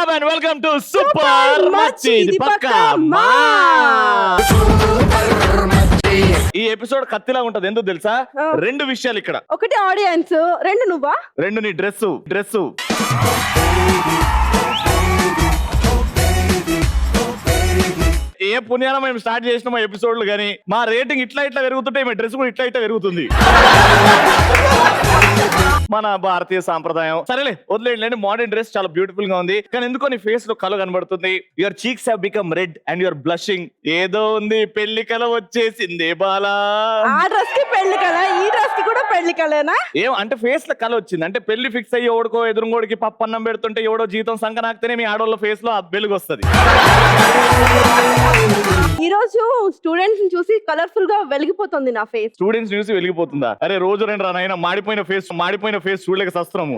up and welcome to Super Machi ఇది పక్కా మా. ఈ ఎపిసోడ్ కత్తిలా ఉంటది, ఎందుకు తెలుసా? రెండు విషయాలు ఇక్కడ. ఒకటి ఆడియన్స్, రెండు నువ్వా? రెండు నీ డ్రెస్. ఏ పుణ్యాన మేము స్టార్ట్ చేసిన మా ఎపిసోడ్లు కానీ మా రేటింగ్ ఇట్లా పెరుగుతుంటే మా డ్రెస్ కూడా ఇట్లా పెరుగుతుంది. మన భారతీయ సాంప్రదాయం. సరేలే వదిలేండి, మోడర్న్ డ్రెస్ చాలా బ్యూటిఫుల్ గా ఉంది, కానీ ఎందుకో నీ ఫేస్ లో కళ కనబడుతుంది. Your cheeks have become red and your blushing. ఏదో ఉంది, పెళ్లి కళ వచ్చేసింది బాలా. ఆ డ్రెస్ కి పెళ్లి కళ, ఈ డ్రెస్ కి కూడా పెళ్లి కళనా? ఏం అంటే ఫేస్ లో కళ వచ్చింది అంటే పెళ్లి ఫిక్స్ అయ్యి ఎవడుకో ఎదురుగోడికి పప్పన్నం పెడుతుంటే ఎవడో జీతం సంకనాక్తేనే మీ ఆడోళ్ళ ఫేస్ లో ఆ వెలుగు వస్తుంది. ఈ రోజు స్టూడెంట్స్ చూసి కలర్ఫుల్ గా వెలిగిపోతుంది నా ఫేస్. స్టూడెంట్స్ చూసి వెలిగిపోతుందా? అరే రోజు రెండు రానైనా మాడిపోయిన ఫేస్ చూడలేక సస్త్రము.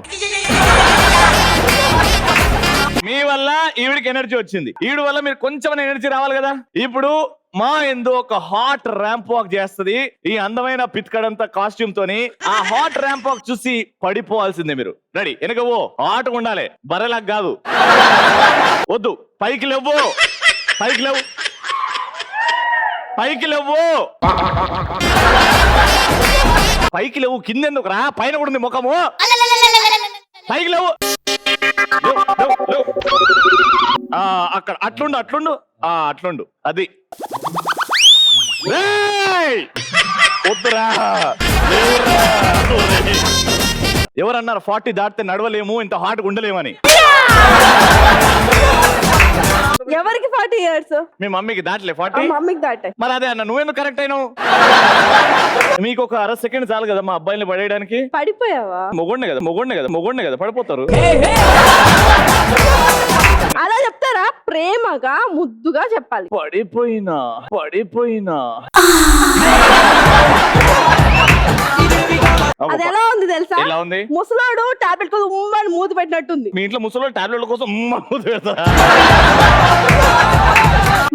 మీ వల్ల ఈవిడికి ఎనర్జీ వచ్చింది, ఈవిడ వల్ల మీరు కొంచెం ఎనర్జీ రావాలి కదా. ఇప్పుడు మా ఎందు ఒక హాట్ ర్యాంప్ వాక్ చేస్తుంది ఈ అందమైన పిత్కడంతా కాస్ట్యూమ్ తోని. ఆ హాట్ ర్యాంప్ వాక్ చూసి పడిపోవాల్సిందే మీరు. రెడీ? వెనకవో హాట్ ఉండాలి, బర్రెలాగా కాదు. వద్దు, పైకి లేవు, పైకి లేవు, పైకి లేవు, పైకి లేవు. కింద ఎందుకు రా, పైన కూడా ఉంది ముఖము. పైకి లేవు, అక్కడ అట్లుండు అట్లుండు. అది వద్దురా. ఎవరన్నారు 40 దాటితే నడవలేము, ఇంత హాట్ ఉండలేమని? ఎవరికి 40 years? మీ మమ్మీకి దాటలే 40? మమ్మీకి దాటే. మరి అదే అన్న, నువ్వెందుకు కరెక్ట్ అయినావు? మీకు ఒక 1/2 సెకండ్ చాలు కదా మా అబ్బాయిని పడేయడానికి. పడిపోయావా? మొగోడ్నే కదా పడిపోతారు. అలా చెప్తారా? ప్రేమగా ముద్దుగా చెప్పాలి. పడిపోయినా అది ఎలా ఉంది తెలుసా? ఎలా ఉంది? ముసలాడు టాబ్లెట్ కోసం ఉమ్మని మూతి పెట్టినట్టుంది. మీ ఇంట్లో ముసలో టాబ్లెట్ల కోసం మూతి పెడతారా?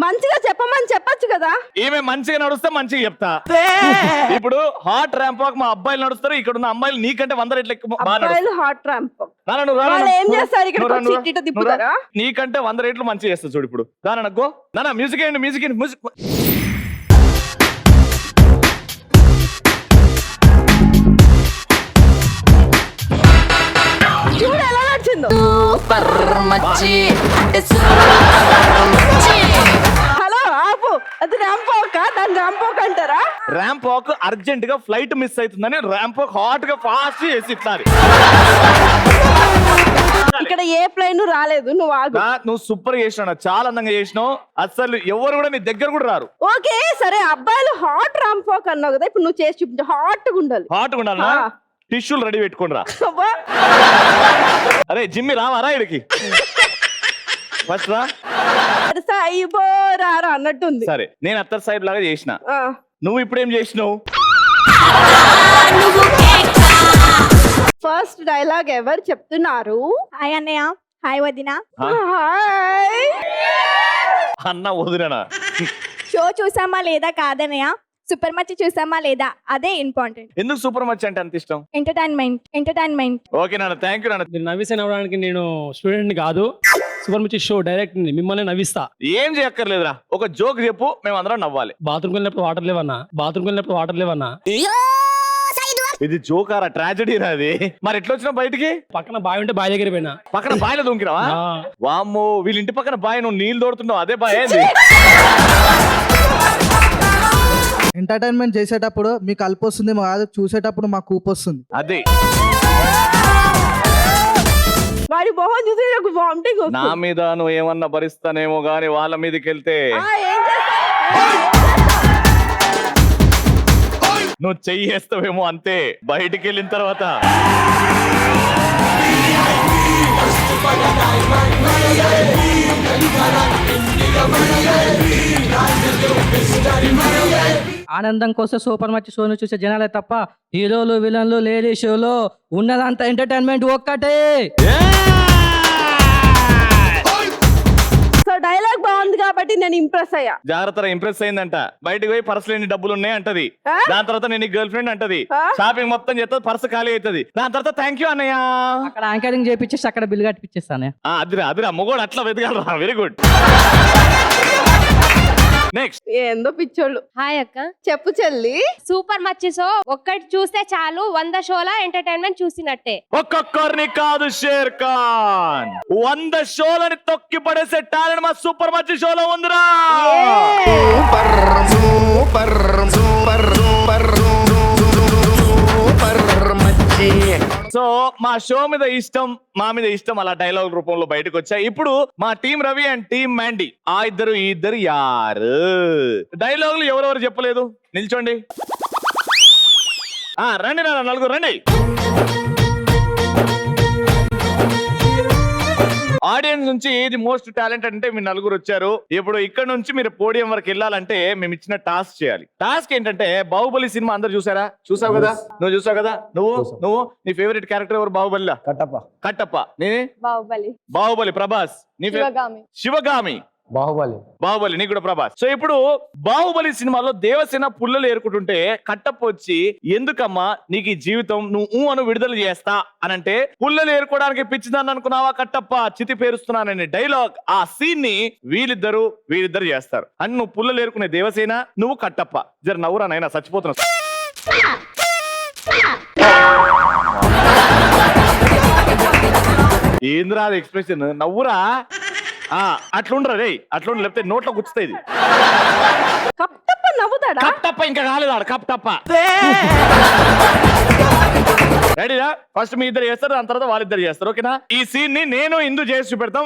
మంచిగా చెప్పమని చెప్పొచ్చు కదా. ఏమే మంచిగా నడుస్తే మంచిగా చెప్తా. ఇప్పుడు హాట్ ర్యాంప్ వాక్ మా అబ్బాయిలు నడుస్తారు, ఇక్కడ ఉన్న అమ్మాయిలు నీకంటే 100 రెట్లు ఎక్కువ. హాట్ ర్యాంప్ ఏం చేస్తారు? ఇక్కడ తిప్పుతారా? నీకంటే 100 రెట్లు మంచిగా చేస్తా చూడు. ఇప్పుడు దానగో నాన్న మ్యూజిక్ ఏంటి? మ్యూజిక్ చూడు ఎలా నడిచిందో. హలో ఆపు, అది ర్యాంప్ వాక్, దాన్ని ర్యాంప్ వాక్ అంటారా? ర్యాంప్ వాక్ అర్జెంట్ గా ఫ్లైట్ మిస్ అవుతుందని ర్యాంప్ వాక్ హాట్ గా ఫాస్ట్ చేసి ఇస్తారు. ఇక్కడ ఏ ప్లేన్ రాలేదు, నువ్వు ఆగు. నువ్వు సూపర్ చేసినావు, చాలా అందంగా చేసినావు. అసలు ఎవరు కూడా నీ దగ్గర కూడా రారు. ఓకే సరే, అబ్బాయిలు హాట్ ర్యాంప్ వాక్ అన్నావు కదా, ఇప్పుడు నువ్వు చేసి చూపించు. హాట్ గా ఉండాలి. హాట్ గా ఉండాలి. టిష్యూలు రెడీ పెట్టుకుని రా. అరే జిమ్మి రావారా ఇడికి? ఫస్ట్ రా సాయిబోరా అన్నట్టుంది. సరే, నేను అత్తర్ సాహిబ్ లాగా చేసిన, నువ్వు ఇప్పుడు ఏం చేసినావు? ఫస్ట్ డైలాగ్ ఎవరు చెప్తున్నారు? హాయ్ అన్నయ్య. హాయ్ వదినా. హాయ్ అన్న వదినా. షో చూసామా లేదా కాదన్నయ్య, సూపర్ మచ్ చూసామా లేదా అదే ఇంపార్టెంట్. ఎందుకు సూపర్ మచ్ అంటే అంత ఇష్టం? ఎంటర్టైన్మెంట్. ఓకే నాన్న, థ్యాంక్ యూ నాన్న. మీరు నవ్విస్తే నవ్వడానికి నేను స్టూడెంట్ కాదు, సూపర్ మచ్ షో డైరెక్ట్ మిమ్మల్ని నవ్విస్తా. ఏం చేయక్కర్లేదురా, ఒక జోక్ చెప్పు, మేము అందరం నవ్వాలి. బాత్రూమ్ వెళ్ళినప్పుడు వాటర్ లేవన్నా. ఇది జోకారా, ట్రాజడీ రాది? మరి ఎట్లా వచ్చినావు బయటికి? పక్కన బావి ఉంటే బావి దగ్గర పోయినా. పక్కన బాయిలో దొంకిరావా? వామ్మో, వీళ్ళ ఇంటి పక్కన బావి, నువ్వు నీళ్ళు దోడుతున్నావు, అదే బాయ్. ఎంటర్టైన్మెంట్ చేసేటప్పుడు మీకు కలుపు వస్తుంది, కాదు చూసేటప్పుడు మాకు కూపు వస్తుంది. అదే వాడి మొహం చూసి నాకు వామిటింగ్ వస్తుంది. నా మీద నువ్వు ఏమన్నా భరిస్తానేమో గానీ వాళ్ళ మీదకి వెళ్తే నువ్వు చెయ్యేస్తావేమో అంతే. బయటికి వెళ్ళిన తర్వాత ఆనందం కోసం సూపర్ మచ్ షోను చూసే జనాలే తప్ప హీరోలు విలన్లు లేడీ షోలో ఉన్నదంతా ఎంటర్టైన్మెంట్ ఒక్కటే. సో డైలాగ్ బాగుంది కాబట్టి నేను నేను ఇంప్రెస్ అయ్యా. జాగ్రత్తగా ఇంప్రెస్ అయిందంట. బయటకు పోయి పర్సులు ఎన్ని డబ్బులు ఉన్నాయి అంటది. ఆ? దాని తర్వాత నేను గర్ల్ ఫ్రెండ్ అంటది. ఆ? షాపింగ్ మొత్తం చేస్తుంది, పర్సు ఖాళీ అవుతుంది. దాని తర్వాత థ్యాంక్ యూ అన్నయ్య. అక్కడ యాంకరింగ్ చేపించేసి అక్కడ బిల్ కట్టిపించేస్తానే. అదిరా మొగోడు అట్లా వెతకాలరా. Very good. నెక్స్ట్. ఏందో పిచ్చోళ్ళు. హాయ్ అక్క. చెప్పు చెల్లి. సూపర్ మచ్చి షో ఒక్కటి చూస్తే చాలు 100 షోల ఎంటర్టైన్మెంట్ చూసినట్టే. ఒక్కొక్కరిని కాదు షేర్ ఖాన్, 100 షోలని తొక్కి పడేసే టాలెంట్ మా సూపర్ మచ్చి షోలో ఉందిరా. సో మా షో మీద ఇష్టం, మా మీద ఇష్టం అలా డైలాగ్ రూపంలో బయటకు వచ్చాయి. ఇప్పుడు మా టీం రవి అండ్ టీం మ్యాండీ ఆ ఇద్దరు ఈ ఇద్దరు యారు డైలాగులు ఎవరెవరు చెప్పలేదు నిల్చోండి. రండి నా నలుగురు రండి. ఆడియన్స్ నుంచి ఏది మోస్ట్ టాలెంటెడ్ అంటే మీ నలుగురు వచ్చారు. ఇప్పుడు ఇక్కడ నుంచి మీరు పోడియం వరకు వెళ్ళాలంటే మేము ఇచ్చిన టాస్క్ చేయాలి. టాస్క్ ఏంటంటే బాహుబలి సినిమా అందరు చూసారా? చూసావు కదా, నువ్వు చూసావు కదా. నువ్వు నీ ఫేవరెట్ క్యారెక్టర్ ఎవరు బాహుబలిలో? కట్టప్ప. నేనే బాహుబలి. ప్రభాస్ నీ శివగామి. బాహుబలి నీకు కూడా ప్రభాస్. సో ఇప్పుడు బాహుబలి సినిమాలో దేవసేన పుల్లలు ఏరుకుంటుంటే కట్టప్ప వచ్చి ఎందుకమ్మా నీకు ఈ జీవితం, నువ్వు అను విడుదల చేస్తా అనంటే పుల్లలు ఏరుకోవడానికి పిచ్చిదాన్ని అనుకున్నావా కట్టప్ప, చితి పేరుస్తున్నానని డైలాగ్ ఆ సీన్ ని వీళ్ళిద్దరు చేస్తారు. అని నువ్వు పుల్లలు ఏరుకునే దేవసేన, నువ్వు కట్టప్ప. జర నవ్వురా నైనా చచ్చిపోతున్నావు. ఏంద్రా అది ఎక్స్ప్రెషన్, నవ్వురా. అట్లుండ్రా రే, అట్లుండ్ర లేకపోతే నోట్లో గుచ్చుతాయి. కప్ప నవ్వుతాడా? కప్ప ఇంకా కాలేదు ఆడ కప్ప. రెడీనా? ఫస్ట్ మీ ఇద్దరు చేస్తారు, దాని తర్వాత వాళ్ళిద్దరు చేస్తారు. ఓకేనా? ఈ సీన్ ని నేను ఇందు చేసి చూపెడతాం.